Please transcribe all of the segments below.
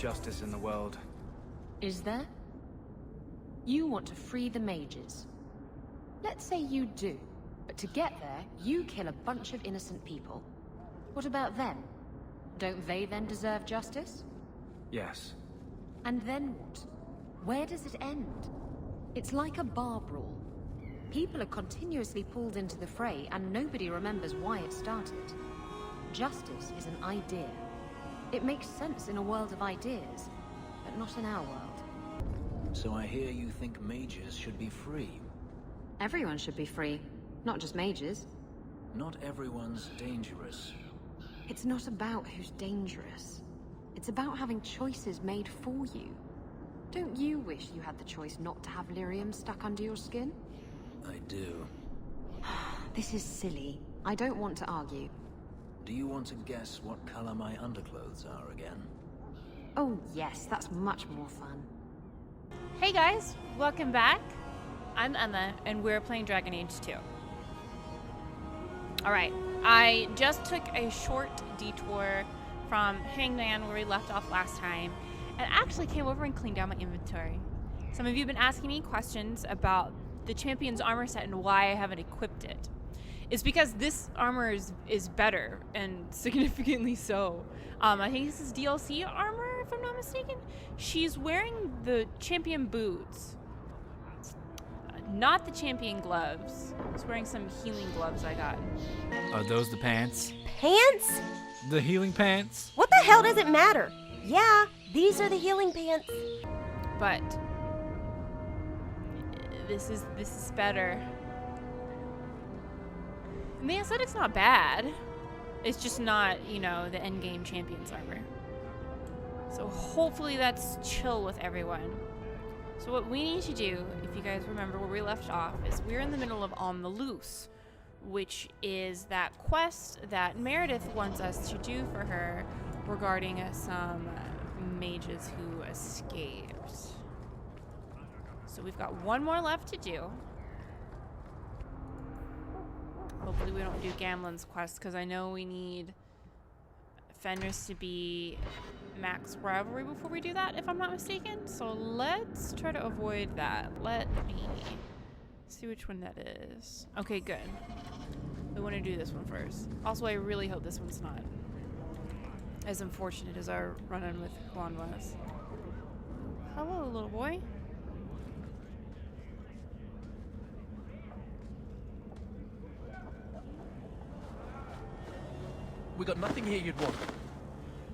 justice in the world. Is there? You want to free the mages. Let's say you do, but to get there, you kill a bunch of innocent people. What about them? Don't they then deserve justice? Yes. And then what? Where does it end? It's like a bar brawl. People are continuously pulled into the fray, and nobody remembers why it started. Justice is an idea. It makes sense in a world of ideas, but not in our world. So I hear you think mages should be free. Everyone should be free, not just mages. Not everyone's dangerous. It's not about who's dangerous. It's about having choices made for you. Don't you wish you had the choice not to have lyrium stuck under your skin? I do. This is silly. I don't want to argue. Do you want to guess what color my underclothes are again? Oh yes, that's much more fun. Hey guys, welcome back. I'm Emma, and we're playing Dragon Age 2. Alright, I just took a short detour from Hangman, where we left off last time, and actually came over and cleaned out my inventory. Some of you have been asking me questions about the champion's armor set and why I haven't equipped it. It's because this armor is better, and significantly so. I think this is DLC armor, if I'm not mistaken. She's wearing the champion boots, not the champion gloves. She's wearing some healing gloves I got. Are those the pants? Pants? The healing pants? What the hell does it matter? Yeah, these are the healing pants. But this is better. And the aesthetic's not bad. It's just not, you know, the endgame champion's armor. So hopefully that's chill with everyone. So what we need to do, if you guys remember where we left off, is we're in the middle of On the Loose, which is that quest that Meredith wants us to do for her regarding some mages who escaped. So we've got one more left to do. Hopefully we don't do Gamlen's quest, because I know we need Fenris to be max rivalry before we do that, if I'm not mistaken. So let's try to avoid that. Let me see which one that is. Okay, good. We want to do this one first. Also, I really hope this one's not as unfortunate as our run-in with Juan was. Hello, little boy. We got nothing here you'd want.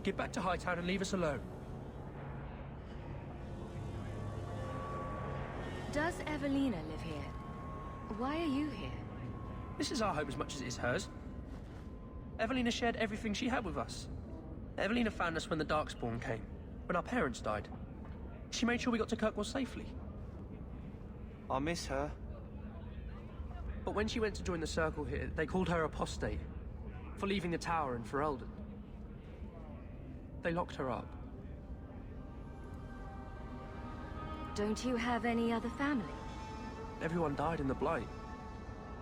Get back to Hightown and leave us alone. Does Evelina live here? Why are you here? This is our home as much as it is hers. Evelina shared everything she had with us. Evelina found us when the Darkspawn came, when our parents died. She made sure we got to Kirkwall safely. I miss her. But when she went to join the Circle here, they called her apostate for leaving the tower in Ferelden. They locked her up. Don't you have any other family? Everyone died in the Blight.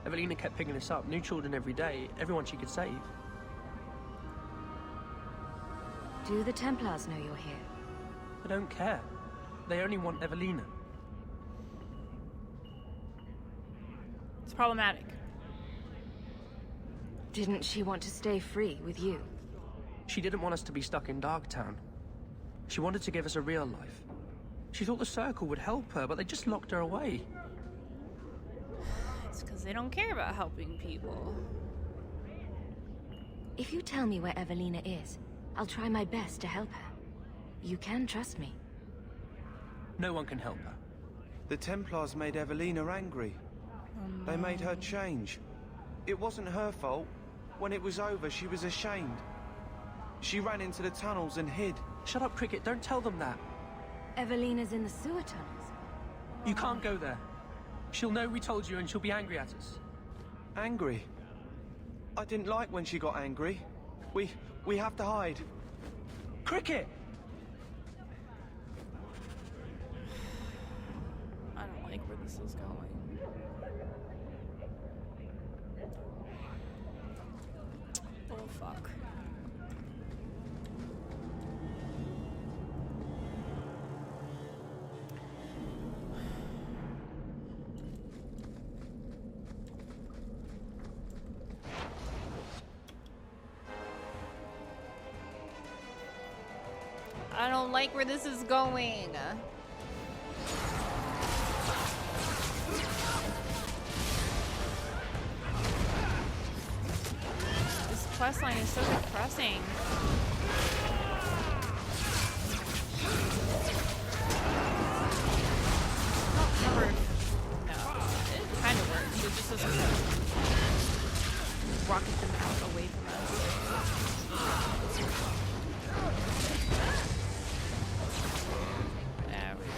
Evelina kept picking us up, new children every day, everyone she could save. Do the Templars know you're here? I don't care. They only want Evelina. It's problematic. Didn't she want to stay free with you? She didn't want us to be stuck in Darktown. She wanted to give us a real life. She thought the Circle would help her, but they just locked her away. It's because they don't care about helping people. If you tell me where Evelina is, I'll try my best to help her. You can trust me. No one can help her. The Templars made Evelina angry. They made her change. It wasn't her fault. When it was over, she was ashamed. She ran into the tunnels and hid. Shut up, Cricket. Don't tell them that. Evelina's in the sewer tunnels. You can't go there. She'll know we told you and she'll be angry at us. Angry? I didn't like when she got angry. We have to hide. Cricket! I don't like where this is going. Oh, fuck. I don't like where this is going. This questline is so depressing. I don't remember. No, it kind of works. It just doesn't rocket them out away from us. There we go.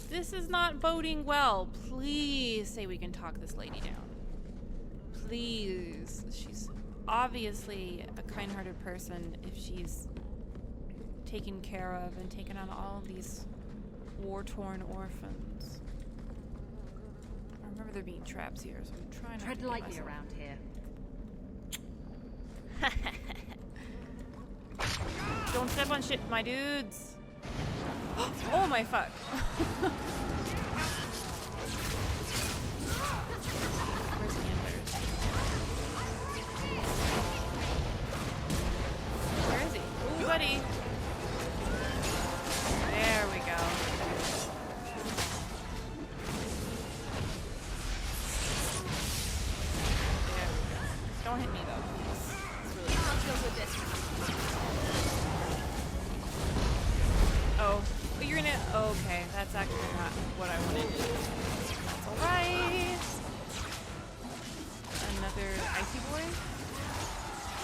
This is not boding well. Please say we can talk this lady down. Please. She's obviously a kind-hearted person if she's taken care of and taken on all of these war-torn orphans. I remember there being traps here, so I'm trying Tread not to lightly get around here. Don't step on shit, my dudes. Oh my fuck. Where's the antlers? Where is he? Ooh, buddy. There we go. There we go. Don't hit me though, please. It's really Oh, but you're gonna. Okay, that's actually not what I wanted to do. That's alright. Another icy boy?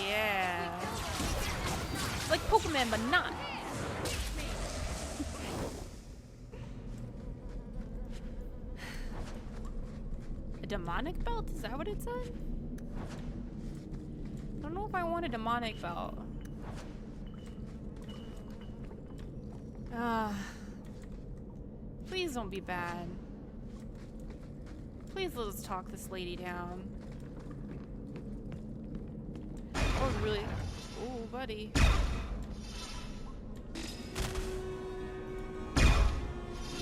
Yeah. Like Pokemon, but not. A demonic belt? Is that what it said? I don't know if I want a demonic belt. Please don't be bad. Please let us talk this lady down. Oh, really? Oh, buddy.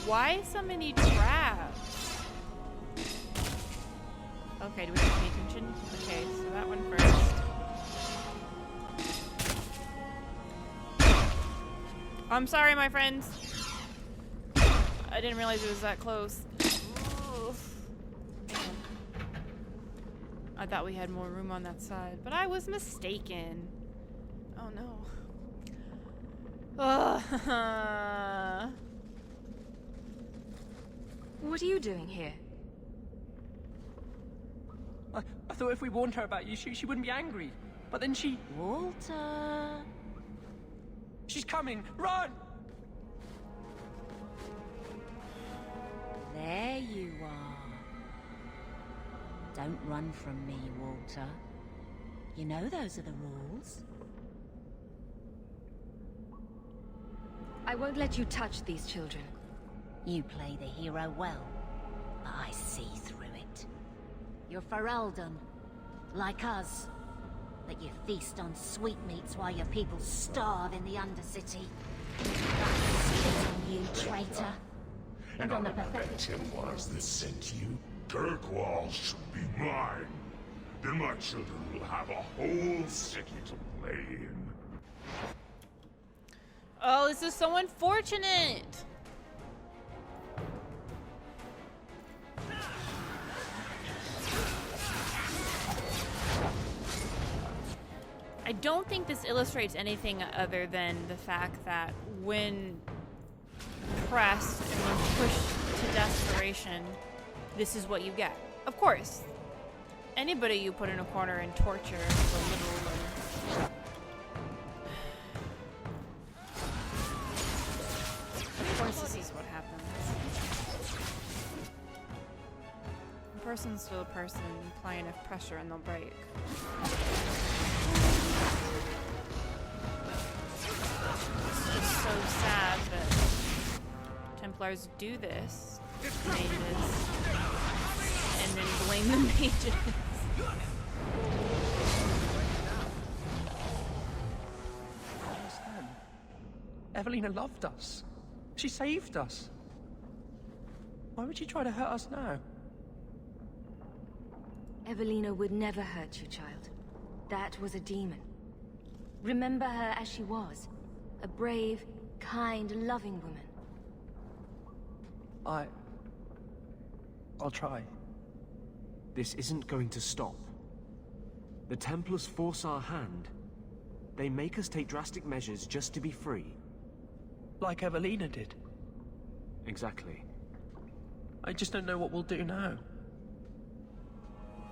Why so many traps? Okay, do we have to pay attention? Okay, so that one first. I'm sorry, my friends. I didn't realize it was that close. Oof. I thought we had more room on that side, but I was mistaken. Oh no. What are you doing here? I thought if we warned her about you, she wouldn't be angry. But then she... Walter. She's coming! Run! There you are. Don't run from me, Walter. You know those are the rules. I won't let you touch these children. You play the hero well, but I see through it. You're Ferelden, like us. But you feast on sweetmeats while your people starve in the Undercity. That's on you, traitor. And on the Templars that sent you, Kirkwall should be mine. Then my children will have a whole city to play in. Oh, this is so unfortunate. I don't think this illustrates anything other than the fact that when pressed and when pushed to desperation, this is what you get. Of course, anybody you put in a corner and torture, belittle them. Of course, this is what happens. A person's still a person. Apply enough pressure and they'll break. It's so sad that Templars do this to mages and then blame the mages. I understand. Evelina loved us. She saved us. Why would she try to hurt us now? Evelina would never hurt you, child. That was a demon. Remember her as she was. A brave, kind, loving woman. I'll try. This isn't going to stop. The Templars force our hand. They make us take drastic measures just to be free. Like Evelina did. Exactly. I just don't know what we'll do now.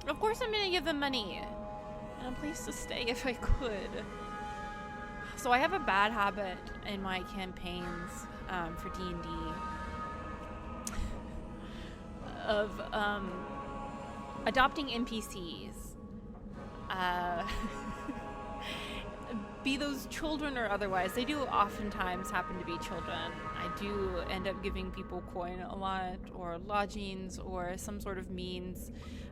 Of course I'm gonna give them money. And a place to stay if I could. So I have a bad habit in my campaigns for D&D of adopting NPCs. Be those children or otherwise. They do oftentimes happen to be children. I do end up giving people coin a lot, or lodgings, or some sort of means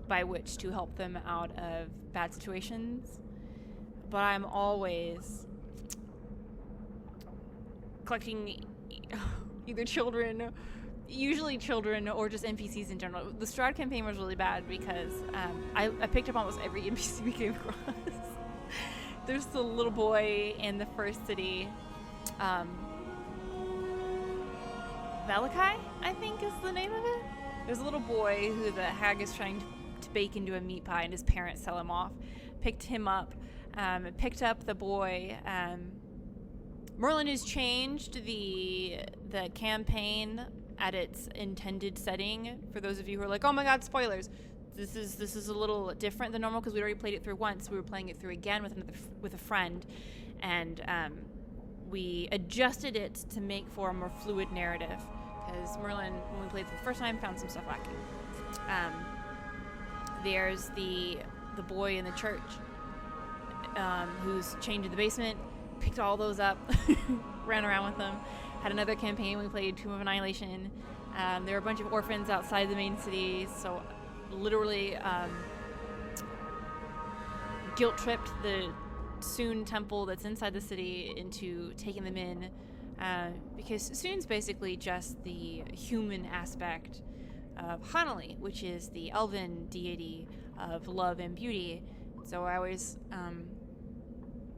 by which to help them out of bad situations. But I'm always collecting either children, usually children, or just NPCs in general. The Stroud campaign was really bad because I picked up almost every NPC we came across. There's the little boy in the first city, Valakai, I think is the name of it. There's a little boy who the hag is trying to bake into a meat pie, and his parents sell him off. Picked him up, picked up the boy. Merlin has changed the campaign at its intended setting. For those of you who are like, oh my god, spoilers. This is a little different than normal because we already played it through once. We were playing it through again with a friend, and we adjusted it to make for a more fluid narrative. Because Merlin, when we played it for the first time, found some stuff lacking. There's the boy in the church who's chained in the basement. Picked all those up, ran around with them. Had another campaign. We played Tomb of Annihilation. There were a bunch of orphans outside the main city, so literally guilt-tripped the Soon temple that's inside the city into taking them in, because Soon's basically just the human aspect of Hanali, which is the elven deity of love and beauty. So I always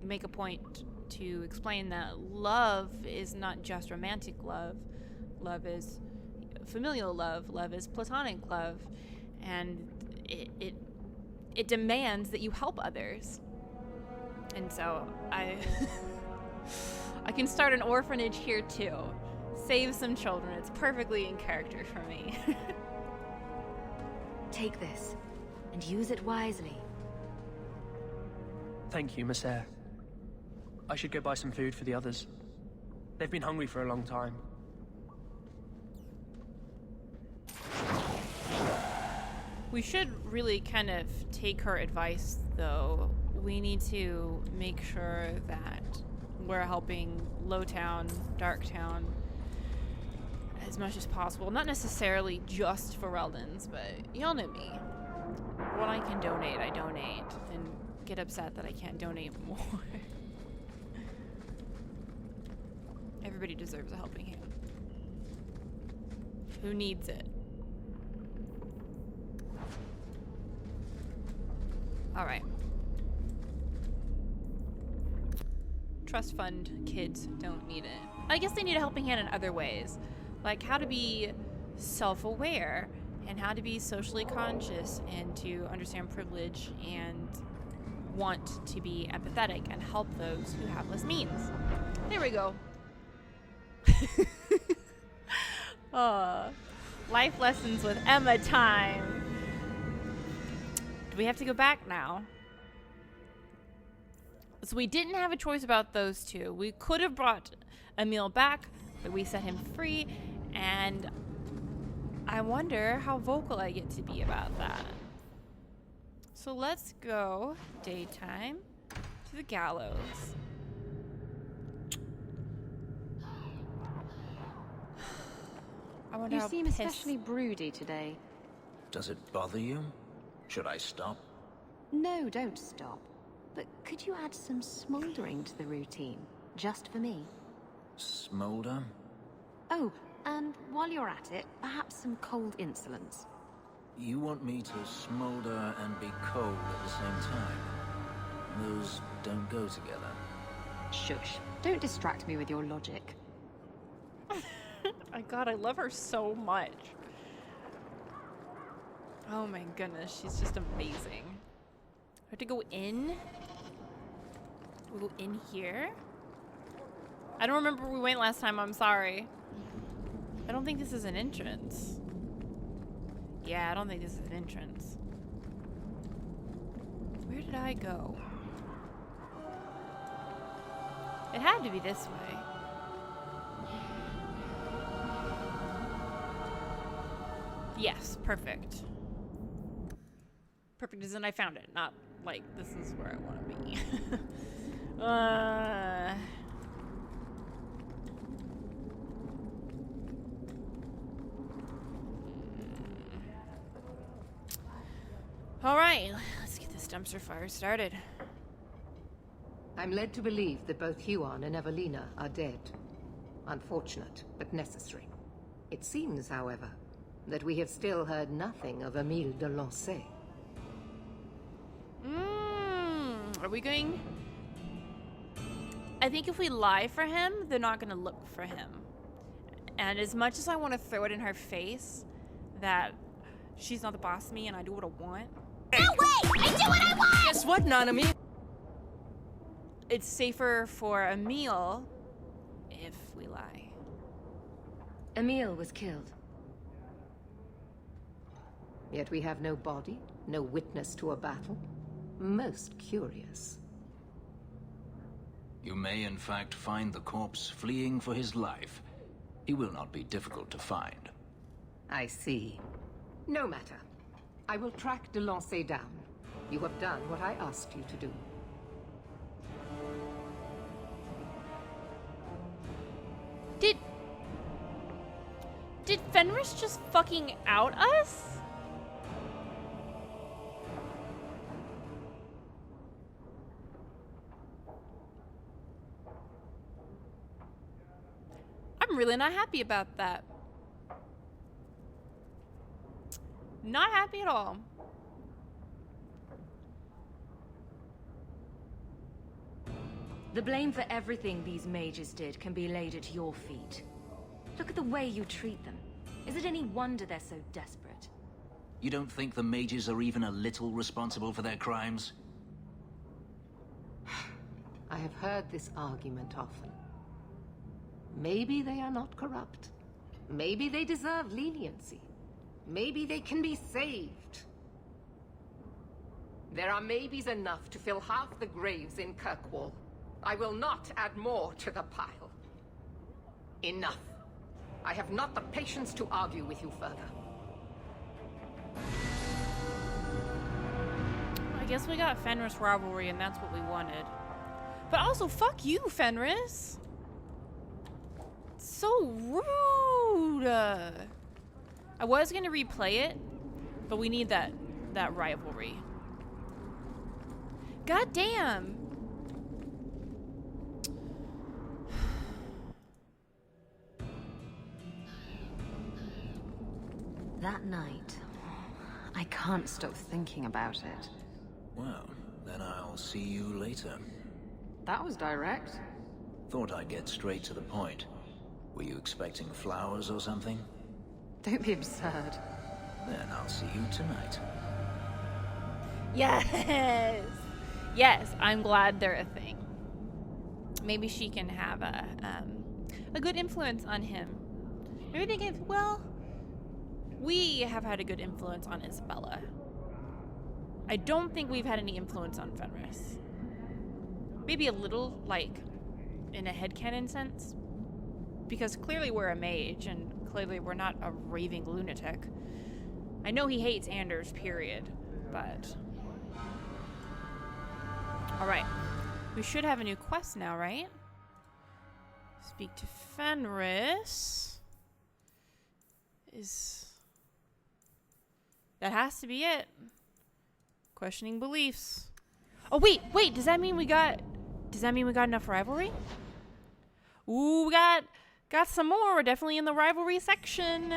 make a point to explain that love is not just romantic love. Love is familial love. Love is platonic love. And it demands that you help others. And so I can start an orphanage here too. Save some children. It's perfectly in character for me. Take this, and use it wisely. Thank you, Miss Eyre. I should go buy some food for the others. They've been hungry for a long time. We should really kind of take her advice, though. We need to make sure that we're helping Lowtown, Darktown, as much as possible. Not necessarily just for Eldens, but y'all know me. When I can donate, I donate, and get upset that I can't donate more. Everybody deserves a helping hand. Who needs it? Alright. Trust fund kids don't need it. I guess they need a helping hand in other ways. Like how to be self-aware and how to be socially conscious and to understand privilege and want to be empathetic and help those who have less means. There we go. Life lessons with Emma time. Do we have to go back now? So we didn't have a choice about those two. We could have brought Emil back, but we set him free, and I wonder how vocal I get to be about that. So let's go daytime to the gallows. I wonder You how seem pissed- especially broody today. Does it bother you? Should I stop? No, don't stop. But could you add some smouldering to the routine, just for me? Smolder? Oh, and while you're at it, perhaps some cold insolence. You want me to smolder and be cold at the same time? Those don't go together. Shush. Don't distract me with your logic. My god, I love her so much. Oh my goodness, she's just amazing. I have to go in? We'll go in here? I don't remember where we went last time, I'm sorry. I don't think this is an entrance. Yeah, I don't think this is an entrance. Where did I go? It had to be this way. Yes, perfect. Perfect as in I found it, not like this is where I want to be. All right, let's get this dumpster fire started. I'm led to believe that both Huon and Evelina are dead. Unfortunate, but necessary. It seems, however, that we have still heard nothing of Emile de Lancey. Are we going? I think if we lie for him, they're not going to look for him. And as much as I want to throw it in her face that she's not the boss of me and I do what I want. No way! I do what I want! Guess what, Nanami? It's safer for Emile if we lie. Emile was killed. Yet we have no body, no witness to a battle. Most curious. You may in fact find the corpse fleeing for his life. He will not be difficult to find. I see. No matter. I will track de Lancey down. You have done what I asked you to do. Did Fenris just fucking out us? I'm really not happy about that. Not happy at all. The blame for everything these mages did can be laid at your feet. Look at the way you treat them. Is it any wonder they're so desperate? You don't think the mages are even a little responsible for their crimes? I have heard this argument often. Maybe they are not corrupt. Maybe they deserve leniency. Maybe they can be saved. There are maybes enough to fill half the graves in Kirkwall. I will not add more to the pile. Enough. I have not the patience to argue with you further. I guess we got Fenris rivalry and that's what we wanted. But also, fuck you, Fenris. So rude. I was gonna replay it, but we need that rivalry. God damn. That night, I can't stop thinking about it. Well, then I'll see you later. That was direct. Thought I'd get straight to the point. Were you expecting flowers or something? Don't be absurd. Then I'll see you tonight. Yes. Yes, I'm glad they're a thing. Maybe she can have a good influence on him. Maybe they can, well, we have had a good influence on Isabela. I don't think we've had any influence on Fenris. Maybe a little, like, in a headcanon sense. Because clearly we're a mage, and clearly we're not a raving lunatic. I know he hates Anders, period, but... Alright. We should have a new quest now, right? Speak to Fenris. That has to be it. Questioning beliefs. Oh, wait, does that mean we got enough rivalry? Ooh, we got some more. We're definitely in the rivalry section.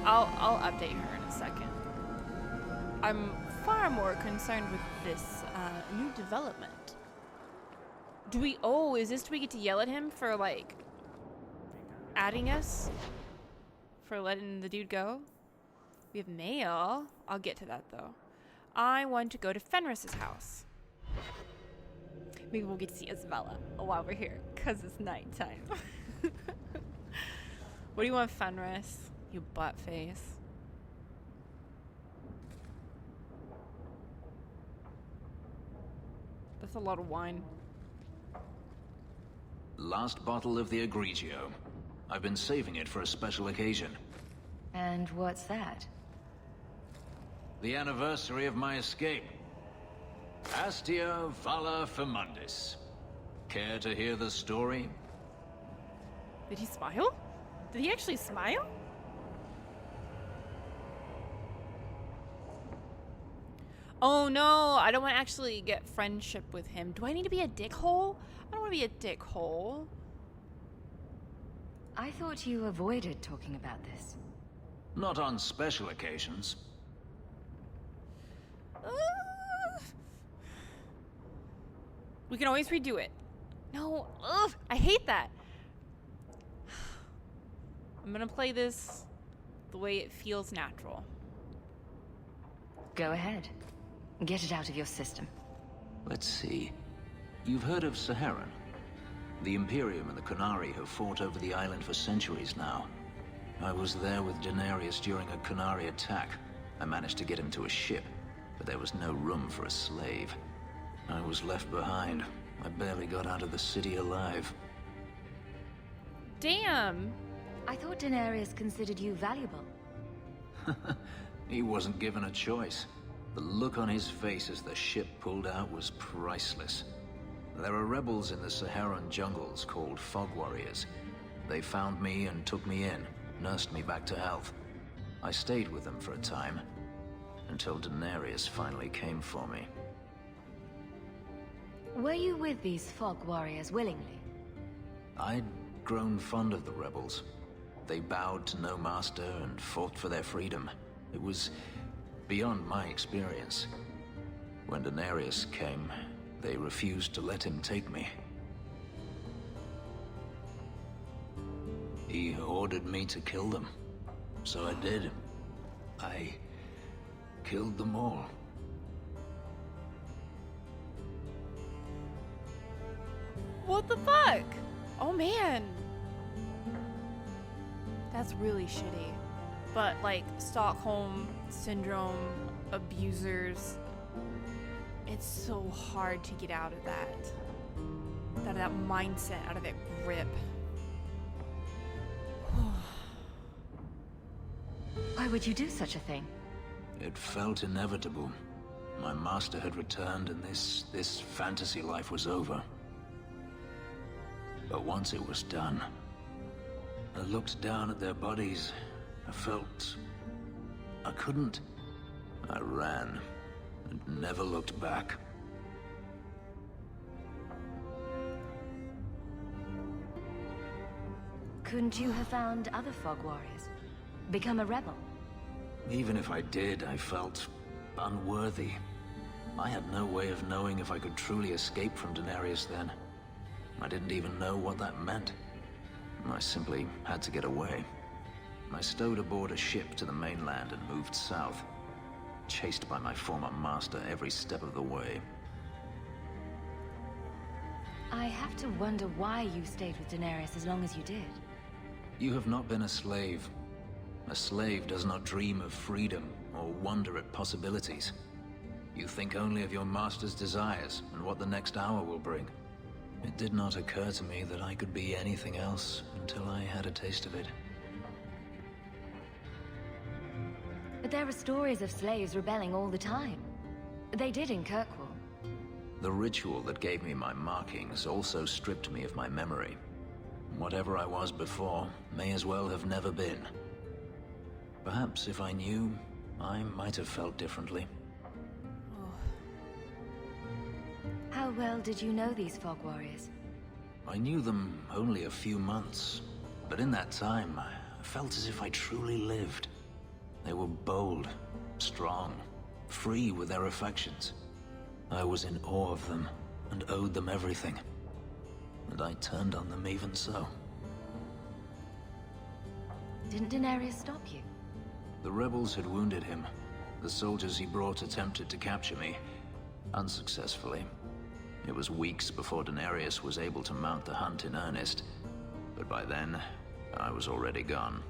I'll update her in a second. I'm far more concerned with this new development. Do we... Oh, is this... Do we get to yell at him for, like... adding us? For letting the dude go? We have mail. I'll get to that, though. I want to go to Fenris's house. Maybe we'll get to see Isabela while we're here, because it's nighttime. What do you want, Fenris? You butt face. That's a lot of wine. Last bottle of the Egregio. I've been saving it for a special occasion. And what's that? The anniversary of my escape. Astia Vala Femundis. Care to hear the story? Did he smile? Did he actually smile? Oh no, I don't want to actually get friendship with him. Do I need to be a dickhole? I don't want to be a dickhole. I thought you avoided talking about this. Not on special occasions. We can always redo it. No, ugh, I hate that. I'm gonna play this the way it feels natural. Go ahead. Get it out of your system. Let's see. You've heard of Saharan? The Imperium and the Qunari have fought over the island for centuries now. I was there with Daenerys during a Qunari attack. I managed to get him to a ship, but there was no room for a slave. I was left behind. I barely got out of the city alive. Damn! I thought Daenerys considered you valuable. He wasn't given a choice. The look on his face as the ship pulled out was priceless. There are rebels in the Saharan jungles called Fog Warriors. They found me and took me in, nursed me back to health. I stayed with them for a time, until Daenerys finally came for me. Were you with these Fog Warriors willingly? I'd grown fond of the rebels. They bowed to no master and fought for their freedom. It was beyond my experience. When Daenerys came, they refused to let him take me. He ordered me to kill them, so I did. I killed them all. What the fuck? Oh man. That's really shitty. But like Stockholm Syndrome abusers, it's so hard to get out of that. Out of that mindset, out of that grip. Why would you do such a thing? It felt inevitable. My master had returned and this fantasy life was over. But once it was done, I looked down at their bodies. I felt I couldn't. I ran and never looked back. Couldn't you have found other Fog Warriors? Become a rebel? Even if I did, I felt unworthy. I had no way of knowing if I could truly escape from Daenerys then. I didn't even know what that meant. I simply had to get away. I stowed aboard a ship to the mainland and moved south, chased by my former master every step of the way. I have to wonder why you stayed with Daenerys as long as you did. You have not been a slave. A slave does not dream of freedom or wonder at possibilities. You think only of your master's desires and what the next hour will bring. It did not occur to me that I could be anything else until I had a taste of it. But there are stories of slaves rebelling all the time. They did in Kirkwall. The ritual that gave me my markings also stripped me of my memory. Whatever I was before may as well have never been. Perhaps if I knew, I might have felt differently. How well did you know these Fog Warriors? I knew them only a few months, but in that time, I felt as if I truly lived. They were bold, strong, free with their affections. I was in awe of them and owed them everything. and I turned on them even so. Didn't Daenerys stop you? The rebels had wounded him. The soldiers he brought attempted to capture me, unsuccessfully. It was weeks before Daenerys was able to mount the hunt in earnest, but by then, I was already gone.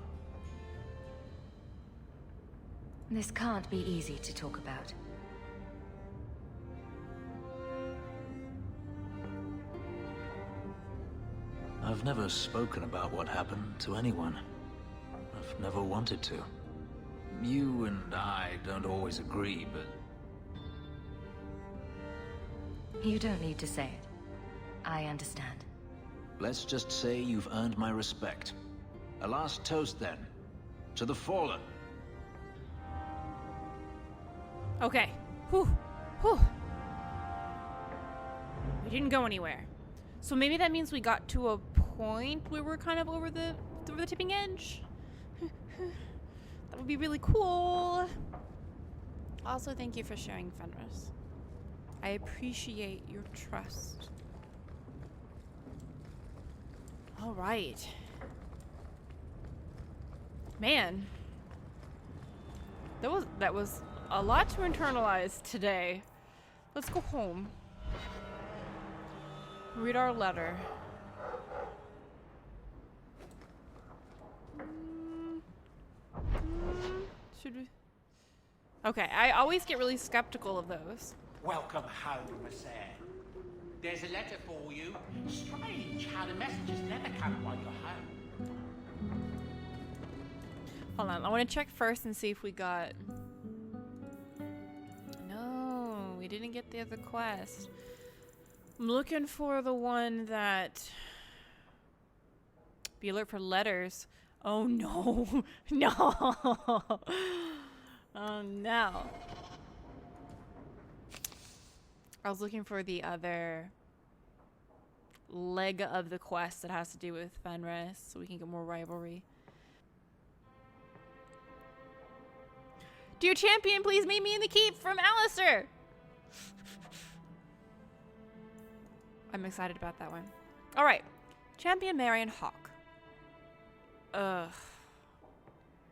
This can't be easy to talk about. I've never spoken about what happened to anyone. I've never wanted to. You and I don't always agree, but... You don't need to say it. I understand. let's just say you've earned my respect. A last toast, then. To the fallen. Okay. Whew. Whew. We didn't go anywhere. So maybe that means we got to a point where we're kind of over the tipping edge. That would be really cool. Also, thank you for sharing, Fenris. I appreciate your trust. All right. Man. That was a lot to internalize today. Let's go home. Read our letter. Should we? Okay, I always get really skeptical of those. Welcome home, sir. There's a letter for you. Strange how the messages never come while you're home. Hold on, I want to check first and see if we got... No, we didn't get the other quest. I'm looking for the one that... Be alert for letters. Oh no. No. Oh no. I was looking for the other leg of the quest that has to do with Fenris, so we can get more rivalry. Dear champion, please meet me in the keep, from Alistair. I'm excited about that one. All right, Champion Marion Hawk. Ugh.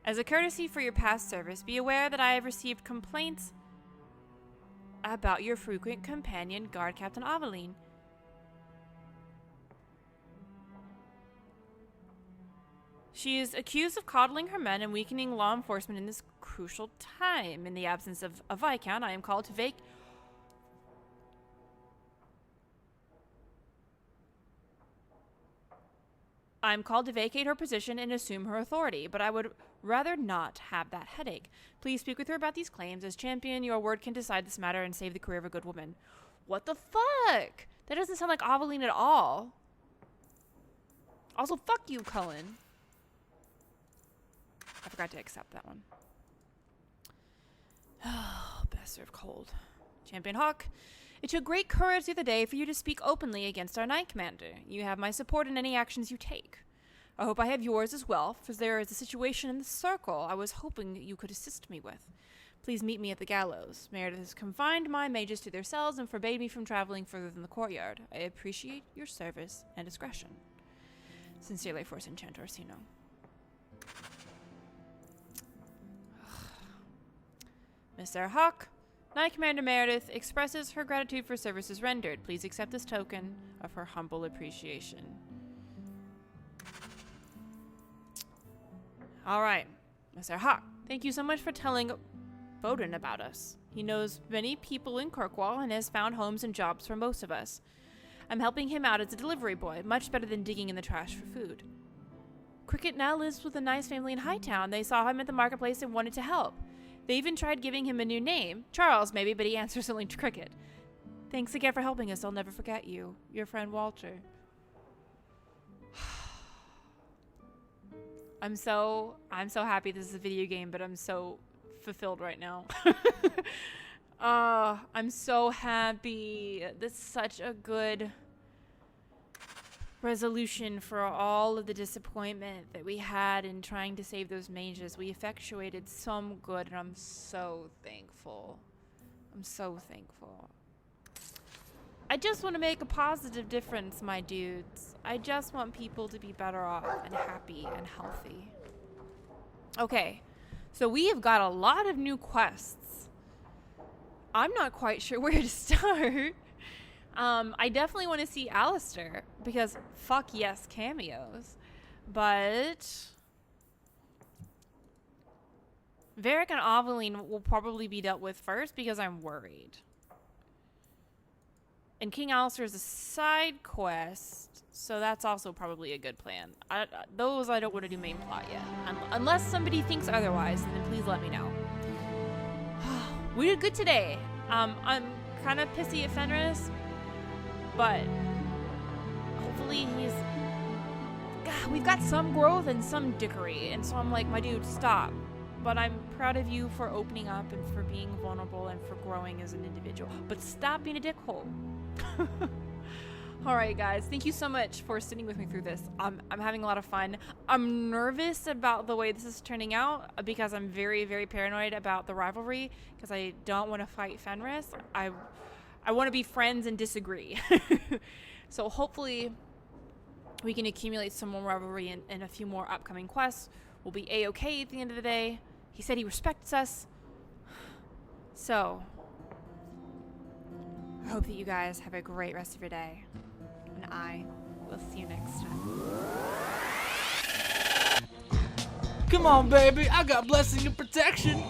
As a courtesy for your past service, be aware that I have received complaints about your frequent companion, Guard Captain Evelina. She is accused of coddling her men and weakening law enforcement in this crucial time. In the absence of a Viscount, I am called to vacate her position and assume her authority, but I would rather not have that headache. Please speak with her about these claims. As champion, your word can decide this matter and save the career of a good woman. What the fuck? That doesn't sound like Evelina at all. Also, fuck you, Cullen. I forgot to accept that one. Oh, best served cold. Champion Hawk, it took great courage the other day for you to speak openly against our Knight Commander. You have my support in any actions you take. I hope I have yours as well, for there is a situation in the circle I was hoping you could assist me with. Please meet me at the gallows. Meredith has confined my mages to their cells and forbade me from traveling further than the courtyard. I appreciate your service and discretion. Sincerely, Force Enchanter Orsino. Mr. Hawk, Knight Commander Meredith expresses her gratitude for services rendered. Please accept this token of her humble appreciation. Alright, Mr. Hawk, thank you so much for telling Bowden about us. He knows many people in Kirkwall and has found homes and jobs for most of us. I'm helping him out as a delivery boy, much better than digging in the trash for food. Cricket now lives with a nice family in Hightown. They saw him at the marketplace and wanted to help. They even tried giving him a new name. Charles, maybe, but he answers only to Cricket. Thanks again for helping us. I'll never forget you. Your friend Walter. I'm so happy this is a video game, but I'm so fulfilled right now. I'm so happy. This is such a good resolution for all of the disappointment that we had in trying to save those mages. We effectuated some good, and I'm so thankful. I'm so thankful. I just want to make a positive difference, my dudes. I just want people to be better off and happy and healthy. Okay, so we have got a lot of new quests. I'm not quite sure where to start. I definitely want to see Alistair, because fuck yes, cameos. But Varric and Evelina will probably be dealt with first because I'm worried. And King Alistair is a side quest, so that's also probably a good plan. Those I don't want to do main plot yet. Unless somebody thinks otherwise, then please let me know. We did good today. I'm kind of pissy at Fenris, but hopefully we've got some growth and some dickery, and so I'm like, my dude, stop. But I'm proud of you for opening up and for being vulnerable and for growing as an individual. But stop being a dickhole. Alright guys, thank you so much for sitting with me through this. I'm having a lot of fun. I'm nervous about the way this is turning out because I'm very, very paranoid about the rivalry because I don't want to fight Fenris. I want to be friends and disagree. So hopefully we can accumulate some more rivalry and a few more upcoming quests. We'll be A-okay at the end of the day. He said he respects us. So I hope that you guys have a great rest of your day. And I will see you next time. Come on, baby. I got blessing and protection.